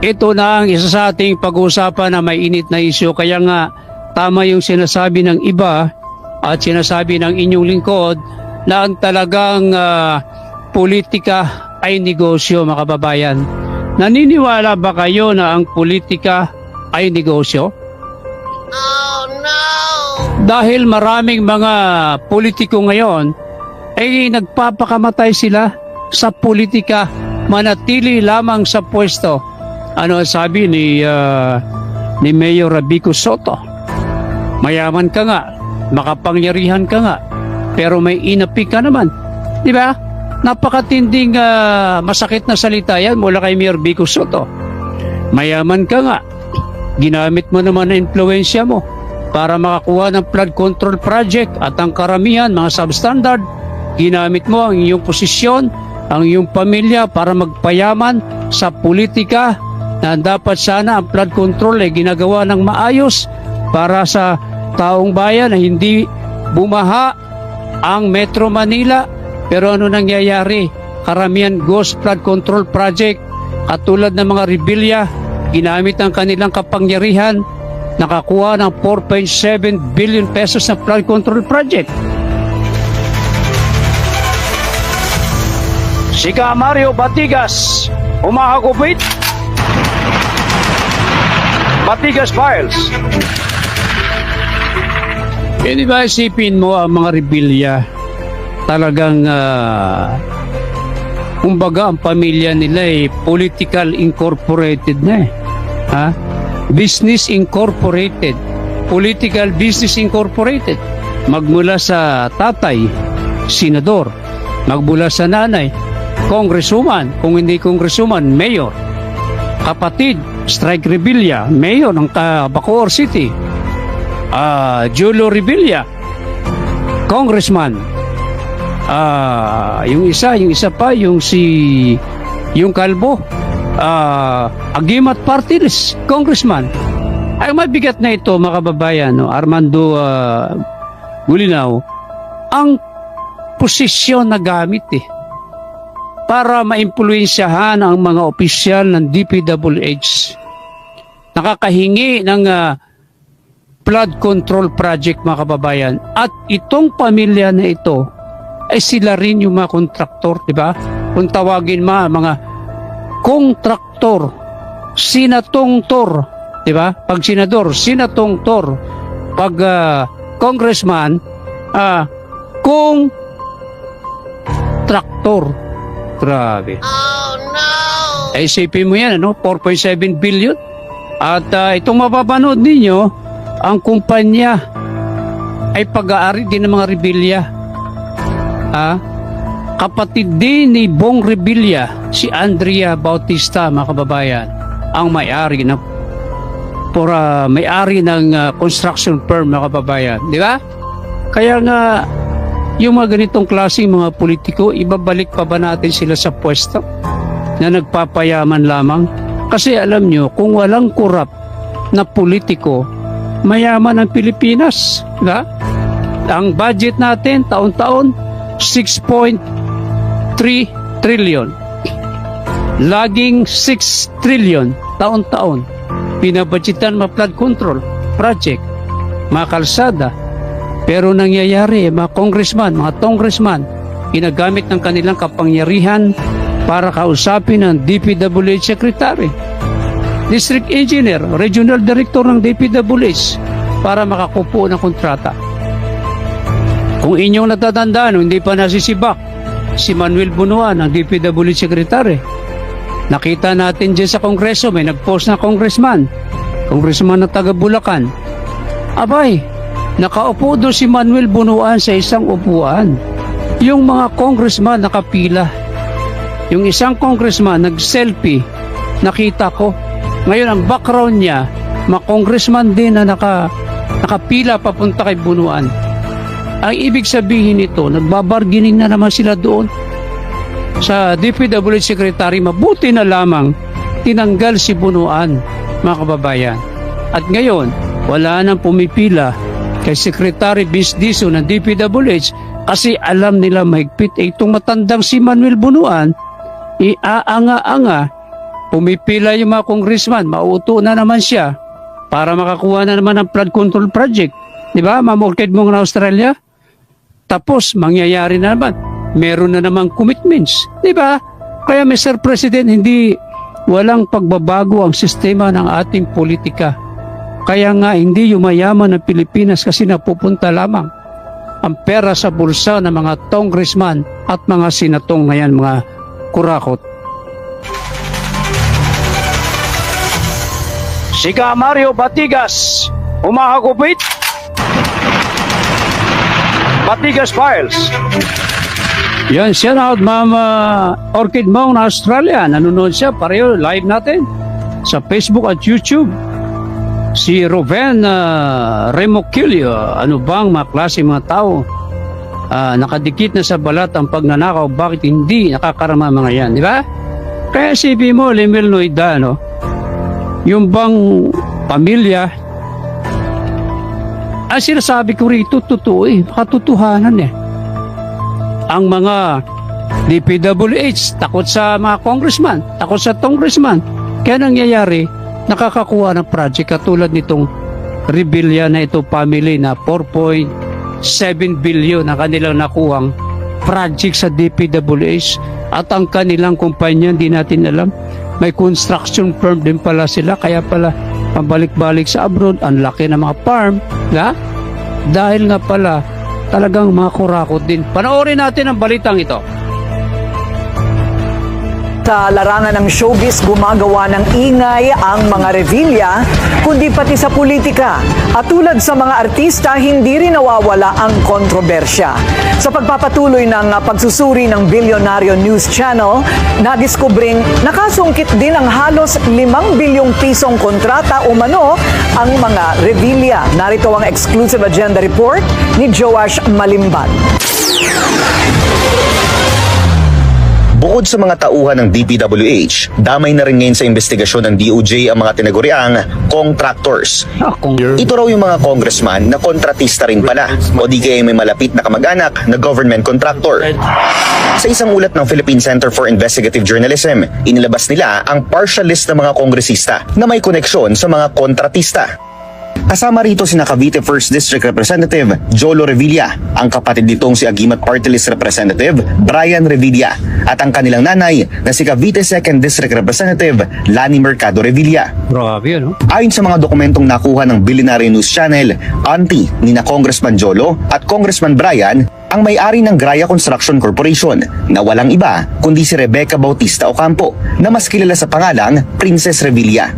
ito na ang isa sa ating pag-uusapan na may init na isyu. Kaya nga tama yung sinasabi ng iba at sinasabi ng inyong lingkod na ang talagang politika ay negosyo, mga kababayan. Naniniwala ba kayo na ang politika ay negosyo? Oh no! Dahil maraming mga politiko ngayon ay nagpapakamatay sila sa politika, manatili lamang sa pwesto. Ano ang sabi ni Mayor Vico Sotto? Mayaman ka nga, makapangyarihan ka nga, pero may inapi ka naman. Di ba? Napakatinding masakit na salita yan mula kay Mayor Vico Sotto. Mayaman ka nga, ginamit mo naman ang influensya mo para makakuha ng flood control project at ang karamihan, mga substandard, ginamit mo ang iyong posisyon, ang iyong pamilya para magpayaman sa politika na dapat sana ang flood control ay ginagawa ng maayos para sa taong bayan na hindi bumaha ang Metro Manila. Pero ano nangyayari? Karamihan ghost flood control project katulad ng mga rebelliya, ginamit ang kanilang kapangyarihan, nakakuha ng 4.7 billion pesos na flood control project. Sika Mario Batigas, umahagupit. Batigas Files. Di ba isipin mo ang mga rebelliya, talagang kumbaga ang pamilya nila ay political incorporated na eh. Ha? Business incorporated, political business incorporated. Magmula sa tatay, senador, magmula sa nanay, congresswoman, kung hindi congresswoman, mayor. Kapatid, Strike Rebilla, mayor ng Bacoor City. Julio Rebilla, congressman. Yung isa pa, yung kalbo, Agimat Partilis, congressman. Ay mabigat na ito, mga kababayan, no? Armando Gulinaw, ang posisyon na gamit para maimpluwensyahan ang mga opisyal ng DPWH. Nakakahingi ng flood control project, mga kababayan. At itong pamilya na ito ay sila rin yung mga kontraktor, di ba? Kung tawagin mga kontraktor, sinatongtor, di ba? Pag senador, sinatongtor. Pag congressman, kung traktor. Grabe. Oh no! Isipin mo yan, 4.7 billion. At itong mapapanood ninyo, ang kumpanya ay pag-aari din ng mga rebelliya. Kapatid din ni Bong Rebilla, si Andrea Bautista, mga kababayan, ang may-ari ng may-ari ng construction firm, mga kababayan. Di ba? Kaya nga, yung mga ganitong klaseng mga politiko, ibabalik pa ba natin sila sa pwesto na nagpapayaman lamang? Kasi alam nyo, kung walang korap na politiko, mayaman ang Pilipinas. Diba? Ang budget natin, taon-taon, 6.3 trillion. Laging 6 trillion, taon-taon. Pinabudgetan mga flood control project, mga kalsada. Pero nangyayari, mga congressman, ginagamit ng kanilang kapangyarihan para kausapin ng DPWH Secretary, District Engineer, Regional Director ng DPWH para makakupo ng kontrata. Kung inyong natatandaan, hindi pa nasisibak si Manuel Bunuan, ang DPWH Secretary. Nakita natin dyan sa Kongreso, may nag-post na congressman na taga Bulacan. Abay, nakaupo doon si Manuel Bunuan sa isang upuan. Yung mga congressman nakapila. Yung isang congressman nag-selfie, nakita ko. Ngayon ang background niya, mga congressman din na nakapila papunta kay Bunuan. Ang ibig sabihin nito, nagbabargaining na naman sila doon. Sa DPWH Secretary, mabuti na lamang tinanggal si Bunuan, mga kababayan. At ngayon, wala nang pumipila kay Secretary Bisdiso ng DPWH kasi alam nila mahigpit. Itong matandang si Manuel Bunuan, iaanga-anga pumipila yung mga congressman, mauto na naman siya para makakuha na naman ng flood control project. Di ba, Ma'am Orchid Mong na Australia? Tapos, mangyayari na naman. Meron na namang commitments. Di ba? Kaya, Mr. President, walang pagbabago ang sistema ng ating politika. Kaya nga, hindi yumayaman ng Pilipinas kasi napupunta lamang ang pera sa bulsa ng mga congressman at mga senatong ngayon, mga kurakot. Siga Mario Batigas, umahagupit. Batigas Files. Yan siya na, Ma'am Orchid Mong na Australia. Nanonood siya, pareho, live natin sa Facebook at YouTube. Si Ruben Remoquilio, ano bang mga klase mga tao nakadikit na sa balat ang pagnanakaw, bakit hindi nakakarama mga yan, di ba? Kaya sabi mo, Lemel Noida, no? Yung bang pamilya, ang sinasabi ko rito, totoo katotohanan eh. Ang mga DPWH, takot sa mga congressman, takot sa congressman. Kaya nangyayari, nakakakuha ng project katulad nitong Revilla na ito family na 4.7 billion na kanilang nakuhang project sa DPWH at ang kanilang kumpanya hindi natin alam. May construction firm din pala sila, kaya pala pabalik-balik sa abroad, ang laki ng mga farm, dahil nga pala talagang mga kurakot din. Panoorin natin ang balitang ito. Sa larangan ng showbiz, gumagawa ng ingay ang mga Revilla, kundi pati sa politika. At tulad sa mga artista, hindi rin nawawala ang kontrobersya. Sa pagpapatuloy ng pagsusuri ng Bilyonaryo News Channel, nadiskubring nakasungkit din ang halos 5 bilyong pisong kontrata umano ang mga Revilla. Narito ang exclusive agenda report ni Joash Malimban. Bukod sa mga tauhan ng DPWH, damay na rin ngayon sa investigasyon ng DOJ ang mga tinaguriang contractors. Ito raw yung mga congressman na kontratista rin pala o di kaya may malapit na kamag-anak na government contractor. Sa isang ulat ng Philippine Center for Investigative Journalism, inilabas nila ang partial list ng mga kongresista na may koneksyon sa mga kontratista. Kasama rito si Cavite 1st District Representative Jolo Revilla, ang kapatid nitong si Agimat Party List Representative Brian Revilla, at ang kanilang nanay na si Cavite 2nd District Representative Lani Mercado Revilla. Grabe, no? Ayon sa mga dokumentong nakuha ng Bilyonaryo News Channel, auntie ni na Congressman Jolo at Congressman Brian ang may-ari ng Graya Construction Corporation na walang iba kundi si Rebecca Bautista Ocampo na mas kilala sa pangalang Princess Revilla.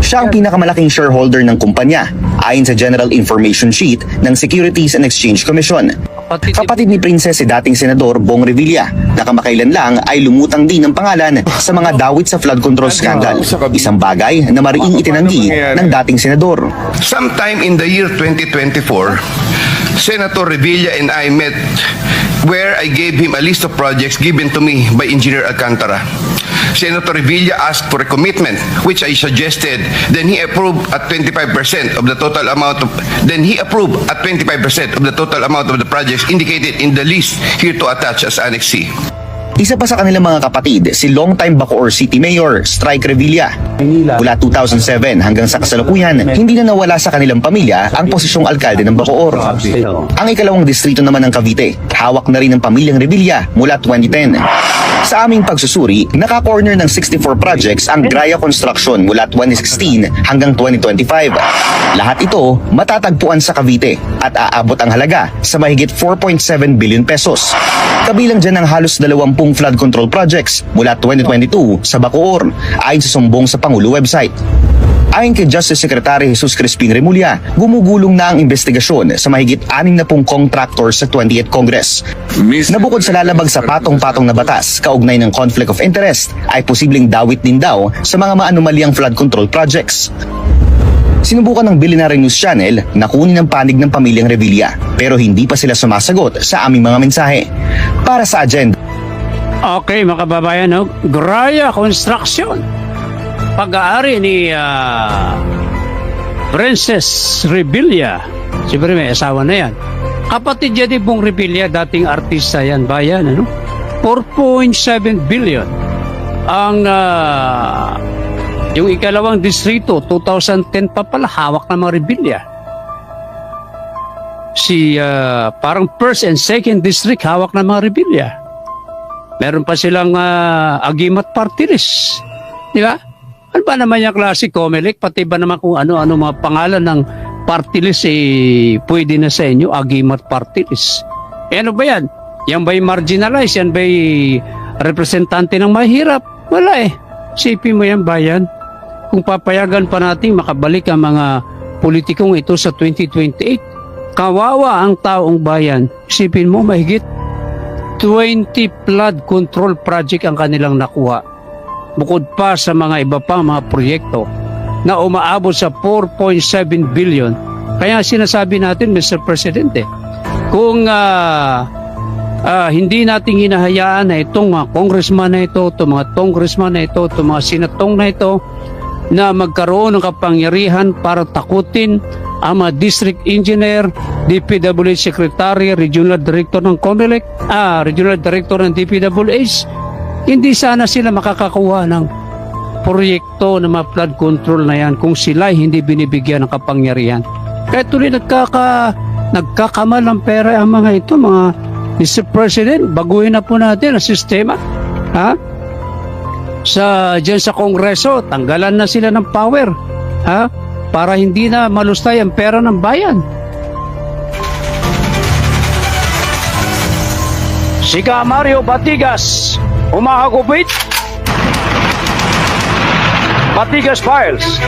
Siya ang pinakamalaking shareholder ng kumpanya ayon sa General Information Sheet ng Securities and Exchange Commission. Kapatid ni Princess si dating Senador Bong Revilla na kamakailan lang ay lumutang din ng pangalan sa mga dawit sa flood control scandal. Isang bagay na mariing itinanggi ng dating senador. Sometime in the year 2024, Senator Revilla and I met where I gave him a list of projects given to me by Engineer Alcantara. Senator Revilla asked for a commitment, which I suggested. Then he approved at 25% of the total amount of. Then he approved at 25% of the total amount of the projects indicated in the list here to attach as Annex C. Isa pa sa kanilang mga kapatid, si longtime Bacoor City Mayor Strike Revilla. Mula 2007 hanggang sa kasalukuyan, hindi na nawala sa kanilang pamilya ang posisyong alkalde ng Bacoor. Ang ikalawang distrito naman ng Cavite, hawak na rin ng pamilyang Revilla mula 2010. Sa aming pagsusuri, naka-corner ng 64 projects ang Graya Construction mula 2016 hanggang 2025. Lahat ito matatagpuan sa Cavite at aabot ang halaga sa mahigit 4.7 billion pesos. Kabilang dyan ang halos 20 flood control projects mula 2022 sa Bacoor, ayon sa sumbong sa Pangulo website. Ayon kay Justice Secretary Jesus Crispin Remulla, gumugulong na ang investigasyon sa mahigit 60 contractors sa 20th Congress. Na bukod sa lalabag sa patong-patong na batas kaugnay ng conflict of interest, ay posibleng dawit din daw sa mga maanomaliang flood control projects. Sinubukan ng Bilyonaryo News Channel na kunin ang panig ng pamilyang Revilla, pero hindi pa sila sumasagot sa aming mga mensahe. Para sa agenda. Okay, mga kababayan, no? Graya Construction. Pag-aari ni Princess Revilla. Siyempre may asawa na yan. Kapatid niya ni Bong Revilla, dating artista yan, bayan, ano? 4.7 billion. ang yung ikalawang distrito, 2010 pa pala, hawak ng mga rebelya. Parang first and second district, hawak ng mga rebelya. Meron pa silang agimat party list. Di ba? Ano ba naman yung klase Comelec? Pati ba naman kung ano-ano mga pangalan ng party list pwede na sa inyo, agimat party list. Ano ba yan? Yan ba'y marginalized? Yan ba'y representante ng mahirap? Wala eh. Sipin mo yan bayan. Kung papayagan pa natin makabalik ang mga politikong ito sa 2028, kawawa ang taong bayan. Isipin mo, mahigit 20 flood control project ang kanilang nakuha. Bukod pa sa mga iba pang mga proyekto na umaabot sa 4.7 billion. Kaya sinasabi natin, Mr. Presidente, kung hindi natin hinahayaan na itong mga congressman na ito, itong mga congressman na ito, itong mga senatong na ito, na magkaroon ng kapangyarihan para takutin ang mga district engineer, DPWH secretary, regional director ng COMELEC, regional director ng DPWH, hindi sana sila makakakuha ng proyekto ng mga flood control na yan kung sila hindi binibigyan ng kapangyarihan. Kaya tuloy nagkakamal ng pera ang mga ito, mga Mr. President, baguhin na po natin ang sistema. Diyan sa Kongreso, tanggalan na sila ng power. Para hindi na malustay ang pera ng bayan. Siga Mario Batigas, umahagupit. Batigas Files.